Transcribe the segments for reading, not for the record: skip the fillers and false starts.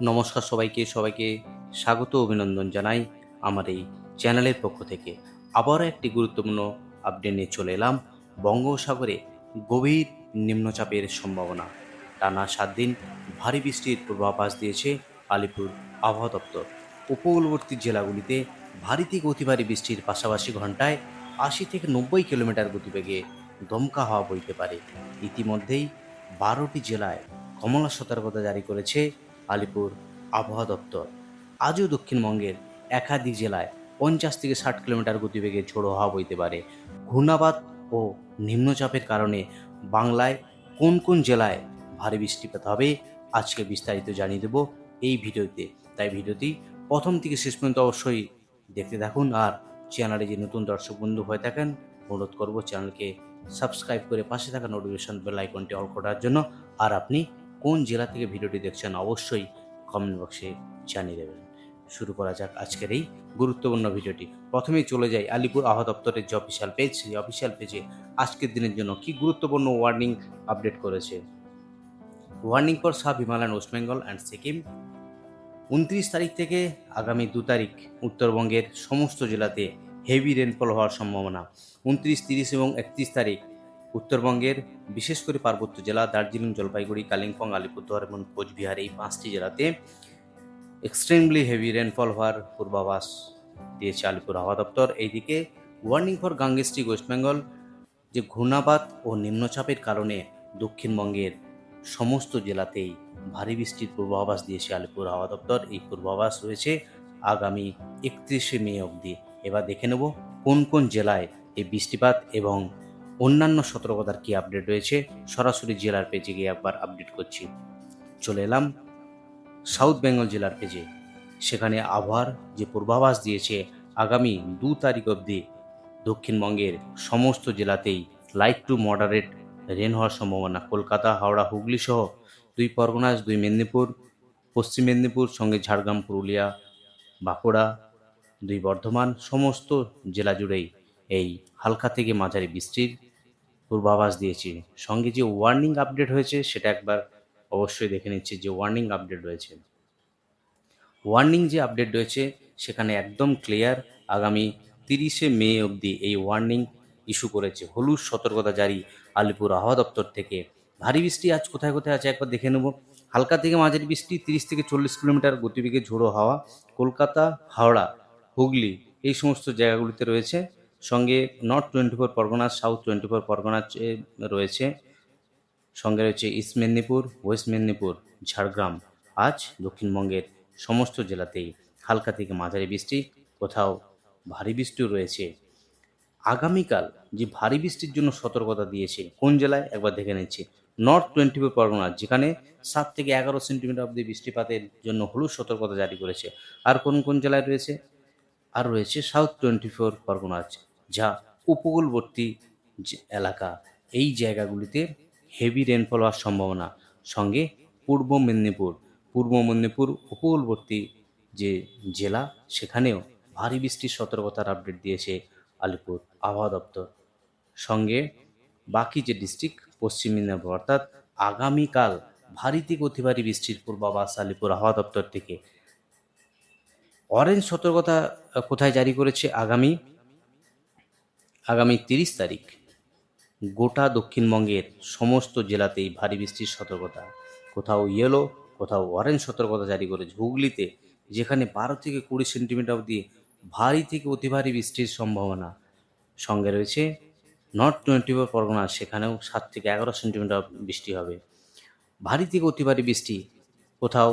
নমস্কার সবাইকে স্বাগত অভিনন্দন জানাই আমার এই চ্যানেলের পক্ষ থেকে। আবারও একটি গুরুত্বপূর্ণ আপডেট নিয়ে চলে এলাম। বঙ্গোপসাগরে গভীর নিম্নচাপের সম্ভাবনা। টানা 7 দিন ভারী বৃষ্টির পূর্বাভাস দিয়েছে আলিপুর আবহাওয়া দপ্তর। উপকূলবর্তী জেলাগুলিতে ভারী থেকে অতি ভারী বৃষ্টির পাশাপাশি ঘন্টায় 80 থেকে 90 কিলোমিটার গতিবেগে দমকা হাওয়া বইতে পারে। ইতিমধ্যেই 12টি জেলায় কমলা সতর্কতা জারি করেছে আলিপুর আবহাওয়া দপ্তর। আজও দক্ষিণবঙ্গের একাধিক জেলায় 50 থেকে 60 কিলোমিটার গতিবেগে ঝোড়ো হাওয়া বইতে পারে। ঘূর্ণাবাত ও নিম্নচাপের কারণে বাংলায় কোন কোন জেলায় ভারী বৃষ্টিপাত হবে আজকে বিস্তারিত জানিয়ে দেব এই ভিডিওতে। তাই ভিডিওটি প্রথম থেকে শেষ পর্যন্ত অবশ্যই দেখতে থাকুন। আর চ্যানেলে যে নতুন দর্শক বন্ধু হয়ে থাকেন, অনুরোধ করব চ্যানেলকে সাবস্ক্রাইব করে পাশে থাকা নোটিফিকেশন বেল আইকনটি অল করার জন্য। আর আপনি কোন জেলা থেকে ভিডিওটি দেখছেন অবশ্যই কমেন্ট বক্সে জানিয়ে দেবেন। শুরু করা যাক আজকের এই গুরুত্বপূর্ণ ভিডিওটি। প্রথমেই চলে যাই আলিপুর আবহাওয়া দপ্তরের যে অফিসিয়াল পেজ, সেই অফিসিয়াল পেজে আজকের দিনের জন্য কি গুরুত্বপূর্ণ ওয়ার্নিং আপডেট করেছে। Warning for sub Himalayan, West Bengal and Sikkim. 29 তারিখ থেকে আগামী 2 তারিখ উত্তরবঙ্গের সমস্ত জেলাতে হেভি রেনফল হওয়ার সম্ভাবনা। 29, 30 এবং 31 তারিখ উত্তরবঙ্গের বিশেষ করে পার্বত্য জেলা দার্জিলিং, জলপাইগুড়ি, কালিম্পং, আলিপুরদুয়ার এবং কোচবিহার এই 5টি জেলাতে এক্সট্রিমলি হেভি রেনফল হওয়ার পূর্বাভাস দিয়েছে আলিপুর আবহাওয়া দপ্তর। এইদিকে ওয়ার্নিং ফর গাঙ্গেস্টিক, ওয়েস্ট বেঙ্গল, যে ঘূর্ণাবাত ও নিম্নচাপের কারণে দক্ষিণবঙ্গের সমস্ত জেলাতেই ভারী বৃষ্টির পূর্বাভাস দিয়েছে আলিপুর আবহাওয়া দপ্তর। এই পূর্বাভাস রয়েছে আগামী 31শে মে অবধি। এবার দেখে নেব কোন কোন জেলায় এই বৃষ্টিপাত এবং অন্যান্য সতর্কতার কি আপডেট রয়েছে। সরাসরি জেলার পেজে গিয়ে একবার আপডেট করছি। চলে এলাম সাউথ বেঙ্গল জেলার পেজে। সেখানে আবহাওয়ার যে পূর্বাভাস দিয়েছে আগামী 2 তারিখ অবধি দক্ষিণবঙ্গের সমস্ত জেলাতেই লাইট টু মডারেট রেন হওয়ার সম্ভাবনা। কলকাতা, হাওড়া, হুগলি সহ 2 পরগনাস, 2 মেদিনীপুর, পশ্চিম মেদিনীপুর, সঙ্গে ঝাড়গ্রাম, পুরুলিয়া, বাঁকুড়া, 2 বর্ধমান, সমস্ত জেলা জুড়েই এই হালকা থেকে মাঝারি বৃষ্টির পূর্বাভাস দিয়েছে। সঙ্গে যে ওয়ার্নিং আপডেট হয়েছে সেটা একবার অবশ্যই দেখে নিচ্ছি। যে ওয়ার্নিং আপডেট রয়েছে, ওয়ার্নিং যে আপডেট রয়েছে সেখানে একদম ক্লিয়ার। আগামী 30শে মে অবধি এই ওয়ার্নিং ইস্যু করেছে। হলুদ সতর্কতা জারি আলিপুর আবহাওয়া দপ্তর থেকে। ভারী বৃষ্টি আজ কোথায় কোথায় আছে একবার দেখে নেব। হালকা থেকে মাঝারি বৃষ্টি 30 থেকে 40 কিলোমিটার গতিবেগে ঝোড়ো হাওয়া কলকাতা, হাওড়া, হুগলি এই সমস্ত জায়গাগুলিতে রয়েছে। সঙ্গে নর্থ 24 পরগনা, সাউথ 24 পরগনা রয়েছে। সঙ্গে রয়েছে ইস্ট মেদিনীপুর, ওয়েস্ট মেদিনীপুর, ঝাড়গ্রাম। আজ দক্ষিণবঙ্গের সমস্ত জেলাতেই হালকা থেকে মাঝারি বৃষ্টি, কোথাও ভারী বৃষ্টিও রয়েছে। আগামীকাল যে ভারী বৃষ্টির জন্য সতর্কতা দিয়েছে কোন জেলায় একবার দেখে নিচ্ছি। নর্থ 24 পরগনা, যেখানে 7 থেকে 11 সেন্টিমিটার অবধি বৃষ্টিপাতের জন্য হলুদ সতর্কতা জারি করেছে। আর কোন কোন জেলায় রয়েছে? আর রয়েছে সাউথ 24 পরগনা, যা উপকূলবর্তী এলাকা। এই জায়গাগুলিতে হেভি রেনফল হওয়ার সম্ভাবনা। সঙ্গে পূর্ব মেদিনীপুর উপকূলবর্তী যে জেলা, সেখানেও ভারী বৃষ্টির সতর্কতার আপডেট দিয়েছে আলিপুর আবহাওয়া দপ্তর। সঙ্গে বাকি যে ডিস্ট্রিক্ট পশ্চিম মেদিনীপুর, অর্থাৎ আগামীকাল ভারী থেকে অতি ভারী বৃষ্টির পূর্বাভাস আলিপুর আবহাওয়া দপ্তর থেকে। অরেঞ্জ সতর্কতা কোথায় জারি করেছে? আগামী 30 তারিখ গোটা দক্ষিণবঙ্গের সমস্ত জেলাতেই ভারী বৃষ্টির সতর্কতা। কোথাও ইয়েলো, কোথাও অরেঞ্জ সতর্কতা জারি করেছে। হুগলিতে, যেখানে 12 থেকে 20 সেন্টিমিটার অবধি ভারী থেকে অতি ভারী বৃষ্টির সম্ভাবনা। সঙ্গে রয়েছে নর্থ 24 পরগনা, সেখানেও 7 থেকে 11 সেন্টিমিটার বৃষ্টি হবে। ভারী থেকে অতি ভারী বৃষ্টি কোথাও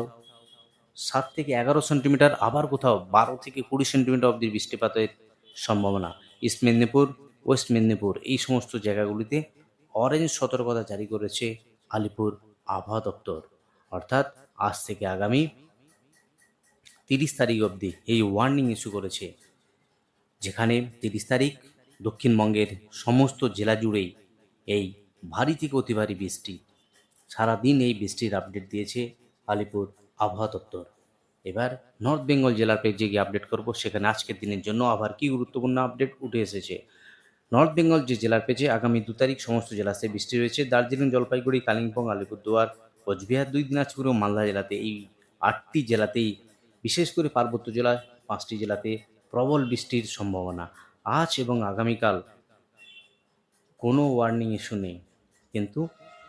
7 থেকে 11 সেন্টিমিটার, আবার কোথাও 12 থেকে 20 সেন্টিমিটার অবধি বৃষ্টিপাতের সম্ভাবনা। ইস্ট মেদিনীপুর, ওয়েস্ট মেদিনীপুর এই সমস্ত জায়গাগুলিতে অরেঞ্জ সতর্কতা জারি করেছে আলিপুর আবহাওয়া দপ্তর। অর্থাৎ আজ থেকে আগামী 30 তারিখ অবধি এই ওয়ার্নিং ইস্যু করেছে, যেখানে 30 তারিখ দক্ষিণবঙ্গের সমস্ত জেলা জুড়েই এই ভারী থেকে অতি ভারী বৃষ্টি। সারাদিন এই বৃষ্টির আপডেট দিয়েছে আলিপুর আবহাওয়া দপ্তর। এবার নর্থ বেঙ্গল জেলার পেজে গিয়ে আপডেট করব। সেখানে আজকের দিনের জন্য আবার কি গুরুত্বপূর্ণ আপডেট উঠে এসেছে। নর্থ বেঙ্গল যে জেলার পেজে আগামী 2 তারিখ সমস্ত জেলাতে বৃষ্টি রয়েছে। দার্জিলিং, জলপাইগুড়ি, কালিম্পং, আলিপুরদুয়ার, কোচবিহার, 2 দিনাজপুর ও মালদা জেলাতে এই 8টি জেলাতেই, বিশেষ করে পার্বত্য জেলা 5টি জেলাতে প্রবল বৃষ্টির সম্ভাবনা। আজ এবং আগামীকাল কোনো ওয়ার্নিং ইস্যু নেই, কিন্তু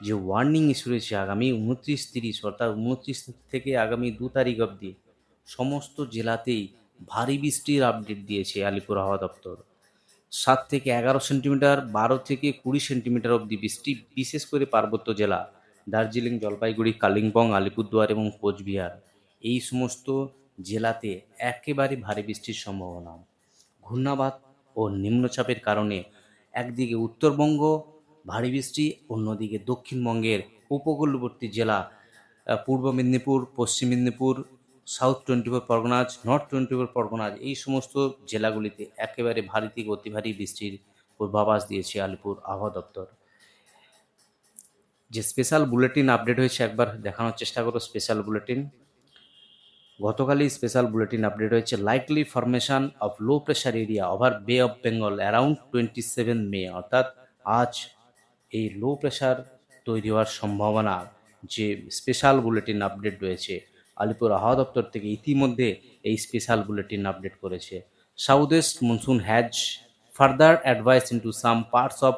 যে ওয়ার্নিং ইস্যু রয়েছে আগামী 29-30, অর্থাৎ 29 থেকে আগামী 2 তারিখ অবধি সমস্ত জেলাতেই ভারী বৃষ্টির আপডেট দিয়েছে আলিপুর আবহাওয়া দপ্তর। 7 থেকে 11 সেন্টিমিটার, 12 থেকে 20 সেন্টিমিটার অবধি বৃষ্টি, বিশেষ করে পার্বত্য জেলা দার্জিলিং, জলপাইগুড়ি, কালিম্পং, আলিপুরদুয়ার এবং কোচবিহার, এই সমস্ত জেলাতে একেবারে ভারী বৃষ্টির সম্ভাবনা। ঘূর্ণাবাত ও নিম্নচাপের কারণে একদিকে উত্তরবঙ্গ ভারী বৃষ্টি, অন্যদিকে দক্ষিণবঙ্গের উপকূলবর্তী জেলা পূর্ব মেদিনীপুর, পশ্চিম মেদিনীপুর, সাউথ 24 পরগনাজ, নর্থ 24 পরগনাজ, এই সমস্ত জেলাগুলিতে একেবারে ভারী থেকে অতি ভারী বৃষ্টির পূর্বাভাস দিয়েছে আলিপুর আবহাওয়া দপ্তর। যে স্পেশাল বুলেটিন আপডেট হয়েছে একবার দেখানোর চেষ্টা করো। স্পেশাল বুলেটিন গতকালই স্পেশাল বুলেটিন আপডেট হয়েছে, likely formation of low pressure area over বে অফ বেঙ্গল অ্যারাউন্ড 27 মে, অর্থাৎ আজ এই লো প্রেশার তৈরি হওয়ার সম্ভাবনা যে স্পেশাল বুলেটিন আপডেট রয়েছে আলিপুর আবহাওয়া দপ্তর থেকে ইতিমধ্যে এই স্পেশাল বুলেটিন আপডেট করেছে। South west monsoon has further advanced into some parts of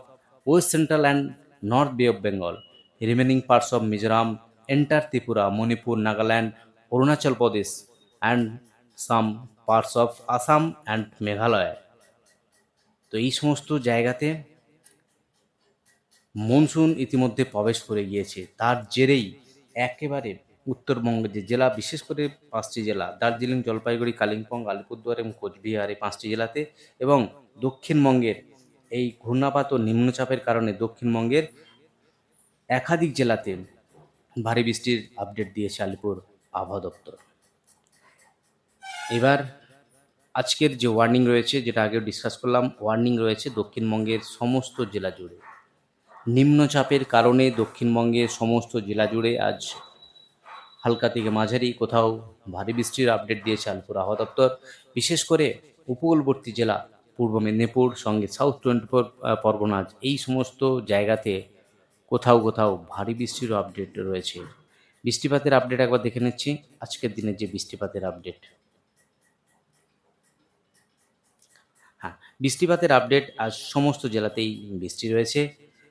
west central and north bay of Bengal, remaining parts of Mizoram, enter Tripura, Manipur, Nagaland, Arunachal Pradesh and some parts of Assam and Meghalaya. তো এই সমস্ত জায়গাতে মনসুন ইতিমধ্যে প্রবেশ করে গিয়েছে, তার জেরেই একেবারে উত্তরবঙ্গের যে জেলা, বিশেষ করে 5টি জেলা দার্জিলিং, জলপাইগুড়ি, কালিম্পং, আলিপুরদুয়ার এবং কোচবিহার, এই 5টি জেলাতে এবং দক্ষিণবঙ্গের এই ঘূর্ণাপাত ও নিম্নচাপের কারণে দক্ষিণবঙ্গের একাধিক জেলাতে ভারী বৃষ্টির আপডেট দিয়েছে আলিপুর আবহাওয়া দপ্তর। এবার আজকের যে ওয়ার্নিং রয়েছে, যেটা আগেও ডিসকাস করলাম, ওয়ার্নিং রয়েছে দক্ষিণবঙ্গের সমস্ত জেলা জুড়ে। নিম্নচাপের কারণে দক্ষিণবঙ্গের সমস্ত জেলা জুড়ে আজ হালকা থেকে মাঝারি, কোথাও ভারী বৃষ্টির আপডেট দিয়েছে আলিপুর আবহাওয়া দপ্তর। বিশেষ করে উপকূলবর্তী জেলা পূর্ব মেদিনীপুর সঙ্গে সাউথ 24 পরগনাজ, এই সমস্ত জায়গাতে কোথাও কোথাও ভারী বৃষ্টিরও আপডেট রয়েছে। বৃষ্টিপাতের আপডেট একবার দেখে নিচ্ছি, আজকের দিনের যে বৃষ্টিপাতের আপডেট। হ্যাঁ, বৃষ্টিপাতের আপডেট আজ সমস্ত জেলাতেই বৃষ্টি রয়েছে,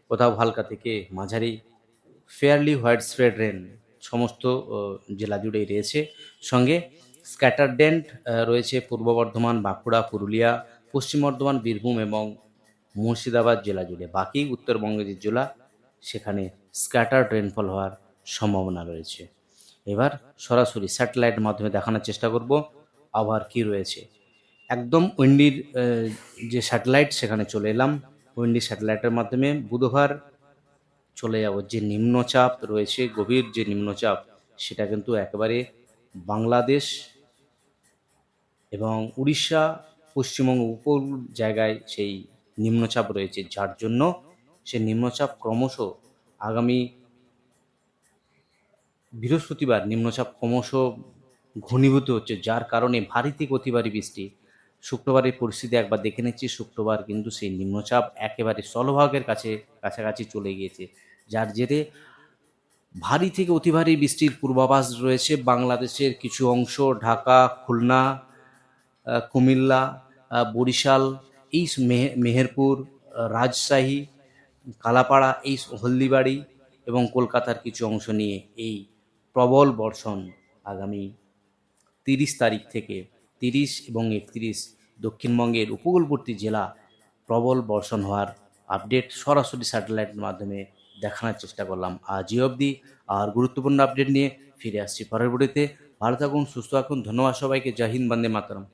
কোথাও হালকা থেকে মাঝারি, ফেয়ারলি হোয়াইট স্প্রেড রেন সমস্ত জেলা জুড়েই রয়েছে। সঙ্গে স্ক্যাটার ডেন্ট রয়েছে পূর্ব বর্ধমান, বাঁকুড়া, পুরুলিয়া, পশ্চিম বর্ধমান, বীরভূম এবং মুর্শিদাবাদ জেলা জুড়ে। বাকি উত্তরবঙ্গের যে জেলা সেখানে স্ক্যাটার্ড রেনফল হওয়ার সম্ভাবনা রয়েছে। এবার সরাসরি স্যাটেলাইটের মাধ্যমে দেখানোর চেষ্টা করব আবহাওয়ার কী রয়েছে। একদম উইন্ডির যে স্যাটেলাইট সেখানে চলে এলাম। উইন্ডি স্যাটেলাইটের মাধ্যমে বুধবার চলে যাব। যে নিম্নচাপ রয়েছে, গভীর যে নিম্নচাপ, সেটা কিন্তু একেবারে বাংলাদেশ এবং উড়িষ্যা, পশ্চিমবঙ্গ উপকূল জায়গায় সেই নিম্নচাপ রয়েছে, যার জন্য সে নিম্নচাপ ক্রমশ আগামী বৃহস্পতিবার নিম্নচাপ ক্রমশ ঘনীভূত হচ্ছে, যার কারণে ভারী থেকে অতি ভারী বৃষ্টি। শুক্রবারের পরিস্থিতি একবার দেখে নিচ্ছি। শুক্রবার কিন্তু সেই নিম্নচাপ একেবারে স্থলভাগের কাছাকাছি চলে গিয়েছে, যার জেরে ভারী থেকে অতি ভারী বৃষ্টির পূর্বাভাস রয়েছে বাংলাদেশের কিছু অংশ, ঢাকা, খুলনা, কুমিল্লা, বরিশাল, এই মেহেরপুর, রাজশাহী, কালাপাড়া, এই হলদিবাড়ি এবং কলকাতার কিছু অংশ নিয়ে এই প্রবল বর্ষণ আগামী 30 তারিখ থেকে 30 এবং 31 দক্ষিণবঙ্গের উপকূলবর্তী জেলা প্রবল বর্ষণ হওয়ার আপডেট সরাসরি স্যাটেলাইটের মাধ্যমে দেখানোর চেষ্টা করলাম আজই অবধি। আর গুরুত্বপূর্ণ আপডেট নিয়ে ফিরে আসছি পরের ভিডিওতে। ভালো থাকুন, সুস্থ থাকুন, ধন্যবাদ সবাইকে। জয় হিন্দ, বন্দে মাতরম।